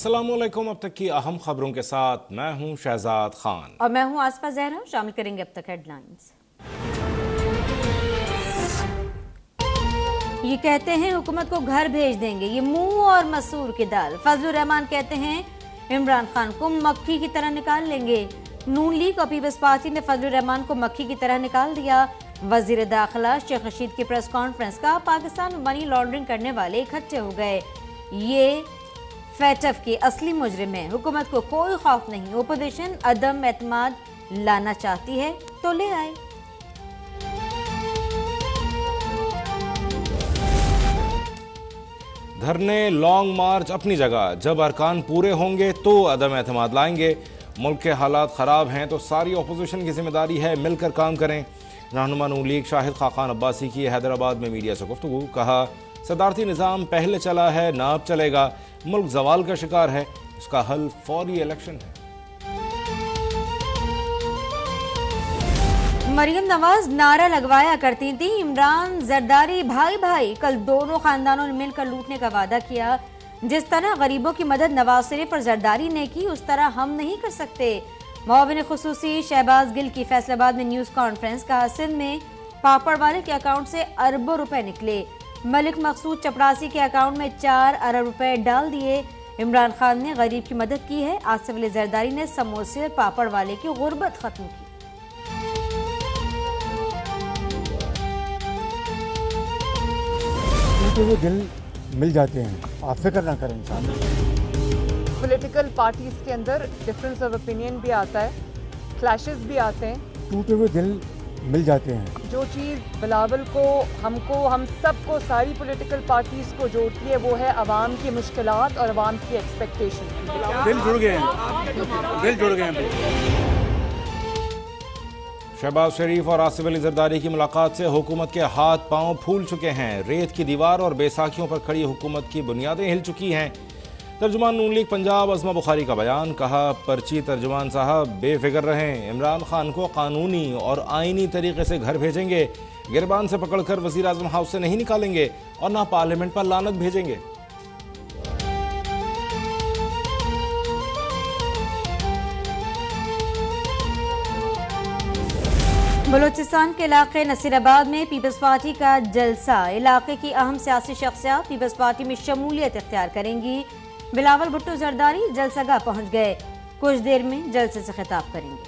अस्सलामुअलैकुम। अब तक की अहम खबरों के साथ मैं हूं शहजाद खान और मैं हूं आसफा जहरा। शामिल करेंगे अब तक हेडलाइंस। ये कहते हैं हुकूमत को घर भेज देंगे, ये मूंग और मसूर की दाल। फजलुर रहमान कहते हैं इमरान खान को मक्खी की तरह निकाल लेंगे। नून लीग और पीपल्स पार्टी ने फजलुर रहमान को मक्खी की तरह निकाल दिया। वजीर दाखिला शेख रशीद की प्रेस कॉन्फ्रेंस का पाकिस्तान में मनी लॉन्ड्रिंग करने वाले इकट्ठे हो गए। ये फैटफ के असली मुजरिम है, हुकूमत को कोई खौफ नहीं। ओपोजिशन अदम एतमाद लाना चाहती है तो ले आए। धरने लॉन्ग मार्च अपनी जगह, जब अरकान पूरे होंगे तो अदम एतमाद लाएंगे। मुल्क के हालात खराब हैं तो सारी अपोजिशन की जिम्मेदारी है मिलकर काम करें। रहनुमा नून लीग शाहिद खाकान अब्बासी की हैदराबाद में मीडिया से गुफ्तगू। कहा, सदारती निज़ाम पहले चला है ना अब चलेगा। मुल्क जवाल का शिकार है, इसका हल फौरी इलेक्शन है। मरियम नवाज नारा लगवाया करती थी, इमरान जरदारी भाई भाई। कल दोनों खानदानों ने मिलकर लूटने का वादा किया। जिस तरह गरीबों की मदद नवाज शरीफ और जरदारी ने की, उस तरह हम नहीं कर सकते। मुआविन खुसूसी शहबाज गिल की फैसलाबाद में न्यूज कॉन्फ्रेंस। कहा, सिंध में पापड़ वाले के अकाउंट से अरबों रुपए निकले। मलिक मकसूद चपरासी के अकाउंट में 4 अरब रुपए डाल दिए। इमरान खान ने गरीब की मदद की है। आसिफ अली जरदारी ने समोसे और पापड़ वाले की गुर्बत खत्म की। वो दिल मिल जाते हैं, आप फिक्र ना करें। इंसान पॉलिटिकल पार्टीज के अंदर डिफरेंस ऑफ ओपिनियन भी आता है, क्लैशेस भी आते हैं, टूटे हुए दिल मिल जाते हैं। जो चीज़ बिलावल को, हमको, हम सबको, सारी पॉलिटिकल पार्टीज को जोड़ती है वो है अवाम की मुश्किलात और अवाम की एक्सपेक्टेशन। दिल जुड़ गए हैं, दिल जुड़ गए हैं। शहबाज शरीफ और आसिफ अली जरदारी की मुलाकात से हुकूमत के हाथ पांव फूल चुके हैं। रेत की दीवार और बेसाखियों पर खड़ी हुकूमत की बुनियादें हिल चुकी हैं। तर्जुमान नून लीग पंजाब अज़मा बुखारी का बयान। कहा, पर्ची तर्जुमान साहब बेफिक्र रहें, इमरान खान को कानूनी और आईनी तरीके से घर भेजेंगे। गिरबान से पकड़कर वज़ीर आज़म हाउस से नहीं निकालेंगे और ना पार्लियामेंट पर लानत भेजेंगे। बलूचिस्तान के इलाके नसीराबाद में पीपल्स पार्टी का जलसा। इलाके की अहम सियासी शख्सियत पीपल्स पार्टी में शमूलियत इख्तियार करेंगी। बिलावल भुट्टो जरदारी जलसागाह पहुंच गए, कुछ देर में जलसे से खिताब करेंगे।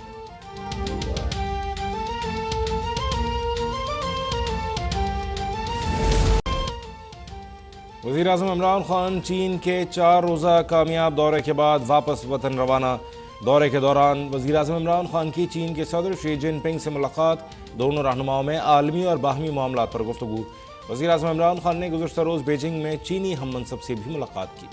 वज़ीर आज़म इमरान खान चीन के 4 रोज़ा कामयाब दौरे के बाद वापस वतन रवाना। दौरे के दौरान वज़ीर आज़म इमरान खान की चीन के सदर शी जिनपिंग से मुलाकात। दोनों रहनुमाओं में आलमी और बाहमी मामलात पर गुफ्तगू। वज़ीर आज़म इमरान खान ने गुज़श्ता रोज़ बीजिंग में चीनी हम मनसब से भी मुलाकात की।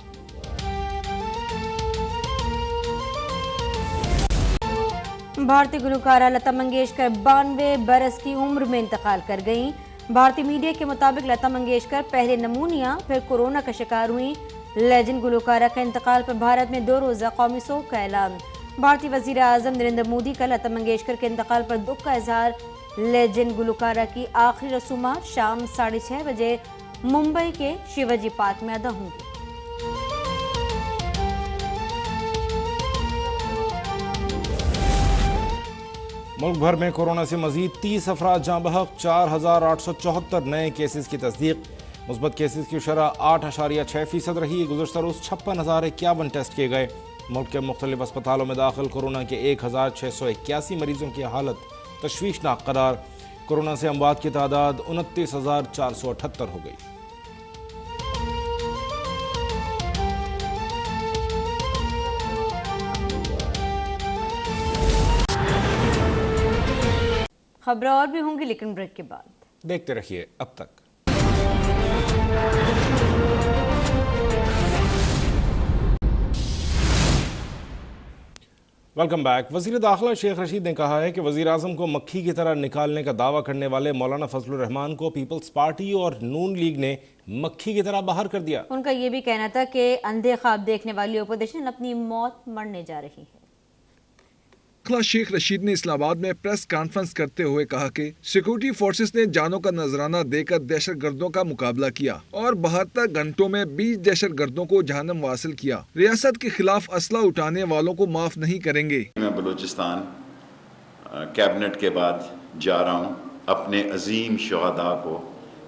भारतीय गुलकारा लता मंगेशकर 92 बरस की उम्र में इंतकाल कर गईं। भारतीय मीडिया के मुताबिक लता मंगेशकर पहले नमूनिया फिर कोरोना का शिकार हुई। लेजेंड गुलकारा का इंतकाल पर भारत में 2 रोज़ा कौमी शोक का ऐलान। भारतीय वज़ीर आज़म नरेंद्र मोदी का लता मंगेशकर के इंतकाल पर दुख का इजहार। लेजेंड गुलकारा की आखिरी रसूमात शाम 6:30 बजे मुंबई के शिवाजी पार्क में अदा होंगी। मुल्क भर में कोरोना से मजीद 30 अफराद जाँ बहक। 4874 नए केसेस की तस्दीक। मुस्बत केसेस की शरह 8.6% रही। गुज़श्ता रोज़ 56,051 टेस्ट किए गए। मुल्क के मुख्तलिफ अस्पतालों में दाखिल कोरोना के 1681 मरीजों की हालत तशवीशनाक करार। कोरोना से अमवात की तादाद 29,478 हो गई। खबरें और भी होंगी लेकिन ब्रेक के बाद। देखते रहिए अब तक। Welcome back. वज़ीर दाखिला शेख रशीद ने कहा है कि वज़ीर आज़म को मक्खी की तरह निकालने का दावा करने वाले मौलाना फजलुर रहमान को पीपल्स पार्टी और नून लीग ने मक्खी की तरह बाहर कर दिया। उनका यह भी कहना था कि अंधे ख्वाब देखने वाली ओपोजिशन अपनी मौत मरने जा रही है। दाखिला शेख रशीद ने इस्लामाबाद में प्रेस कॉन्फ्रेंस करते हुए कहा कि सिक्योरिटी फोर्सेस ने जानों का नजराना देकर दहशतगर्दों का मुकाबला किया और 72 घंटों में 20 दहशतगर्दों को जहन्नम वासिल किया। रियासत के खिलाफ असला उठाने वालों को माफ नहीं करेंगे। मैं बलूचिस्तान कैबिनेट के बाद जा रहा हूँ अपने अजीम शहादा को,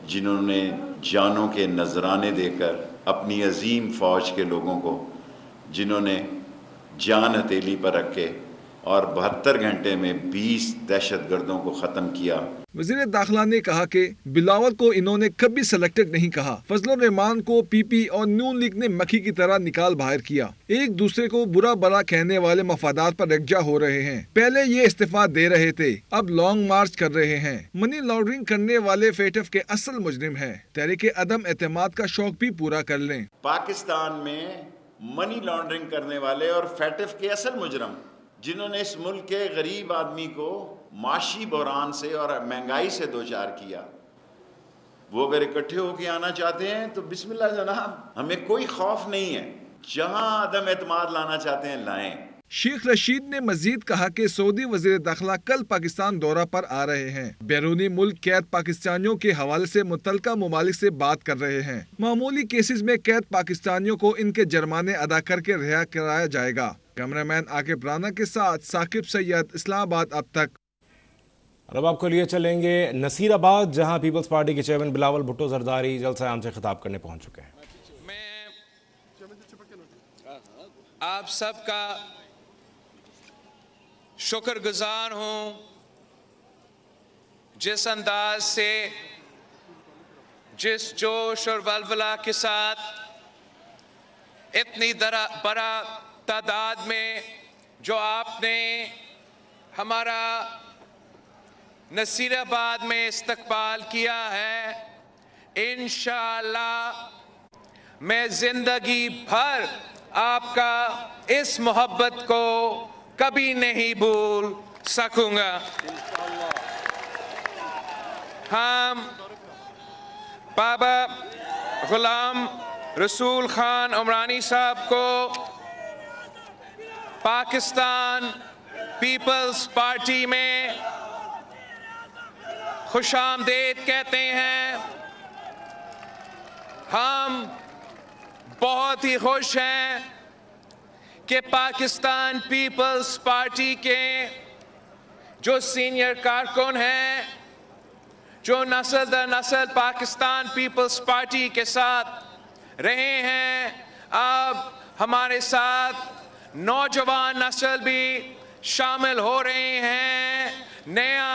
जिन्होंने जानों के नजराने देकर अपनी अजीम फौज के लोगों को, जिन्होंने जान हथेली पर रख के और 72 घंटे में 20 दहशतगर्दों को खत्म किया। वज़ीर दाखिला ने कहा कि बिलावल को इन्होंने कभी सिलेक्टेड नहीं कहा। फजलुर रहमान को पीपी और नून लीग ने मक्खी की तरह निकाल बाहर किया। एक दूसरे को बुरा भला कहने वाले मफादात पर यकजा हो रहे हैं। पहले ये इस्तीफा दे रहे थे, अब लॉन्ग मार्च कर रहे हैं। मनी लॉन्ड्रिंग करने वाले फेटफ के असल मुजरिम हैं। तहरीक अदम एतमाद का शौक भी पूरा कर लें। पाकिस्तान में मनी लॉन्ड्रिंग करने वाले और फेटफ के असल मुजरिम, जिन्होंने इस मुल्क के गरीब आदमी को माशी बहरान से और महंगाई से दो चार किया, वो अगर इकट्ठे होके आना चाहते हैं तो बिस्मिल्लाह जनाब, हमें कोई खौफ नहीं है। जहां अदम एतमाद लाना चाहते हैं लाएं। शेख रशीद ने मजीद कहा कि सऊदी वजीर दाखिला कल पाकिस्तान दौरा पर आ रहे हैं। बैरूनी मुल्क कैद पाकिस्तानियों के हवाले से मुतल्लिका ममालिक से बात कर रहे हैं। मामूली केसेस में कैद पाकिस्तानियों को इनके जुर्माने अदा करके रिहा कराया जाएगा। कैमरामैन आकिब राना के साथ साकिब सैयद, इस्लामाबाद अब तक। और अब आपको लिए चलेंगे नसीराबाद, जहां पीपल्स पार्टी के चेयरमैन बिलावल भुट्टो जरदारी जलसा आम से खिताब करने पहुंच चुके हैं। मैं आप सबका शुक्रगुजार हूं, जिस अंदाज से, जिस जोश और वलवला के साथ इतनी बड़ा तादाद में जो आपने हमारा नसीराबाद में इस्तकबाल किया है। इंशाअल्लाह मैं जिंदगी भर आपका इस मोहब्बत को कभी नहीं भूल सकूंगा। हम बाबा गुलाम रसूल खान उमरानी साहब को पाकिस्तान पीपल्स पार्टी में खुशामदीद कहते हैं। हम बहुत ही खुश हैं कि पाकिस्तान पीपल्स पार्टी के जो सीनियर कारकुन हैं, जो नस्ल दर नस्ल पाकिस्तान पीपल्स पार्टी के साथ रहे हैं, अब हमारे साथ नौजवान नस्ल भी शामिल हो रहे हैं। नया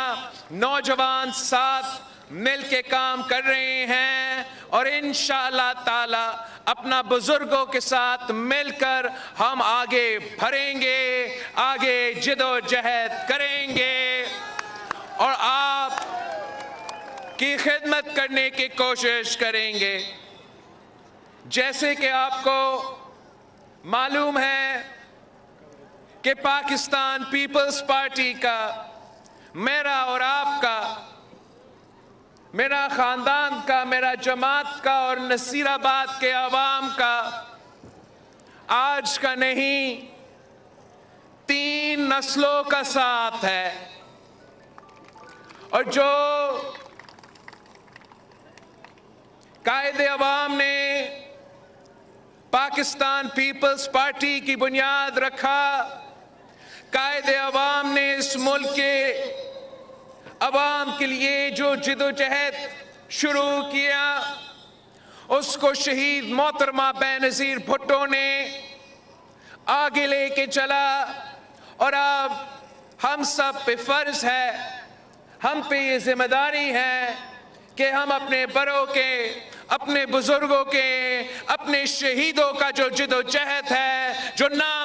नौजवान साथ मिल के काम कर रहे हैं और इंशाअल्लाह ताला अपना बुजुर्गों के साथ मिलकर हम आगे बढ़ेंगे, आगे जिदोजहद करेंगे और आप की खिदमत करने की कोशिश करेंगे। जैसे कि आपको मालूम है कि पाकिस्तान पीपल्स पार्टी का, मेरा और आपका, मेरा खानदान का, मेरा जमात का और नसीराबाद के अवाम का आज का नहीं 3 नस्लों का साथ है। और जो कायदे अवाम ने पाकिस्तान पीपल्स पार्टी की बुनियाद रखा, कायदे अवाम ने इस मुल्क के अवाम के लिए जो जिदोजहद शुरू किया, उसको शहीद मोहतरमा बेनज़ीर भुट्टो ने आगे लेके चला। और अब हम सब पे फर्ज है, हम पे ये जिम्मेदारी है कि हम अपने बड़ों के, अपने बुजुर्गों के, अपने शहीदों का जो जिदोजहद है, जो नाम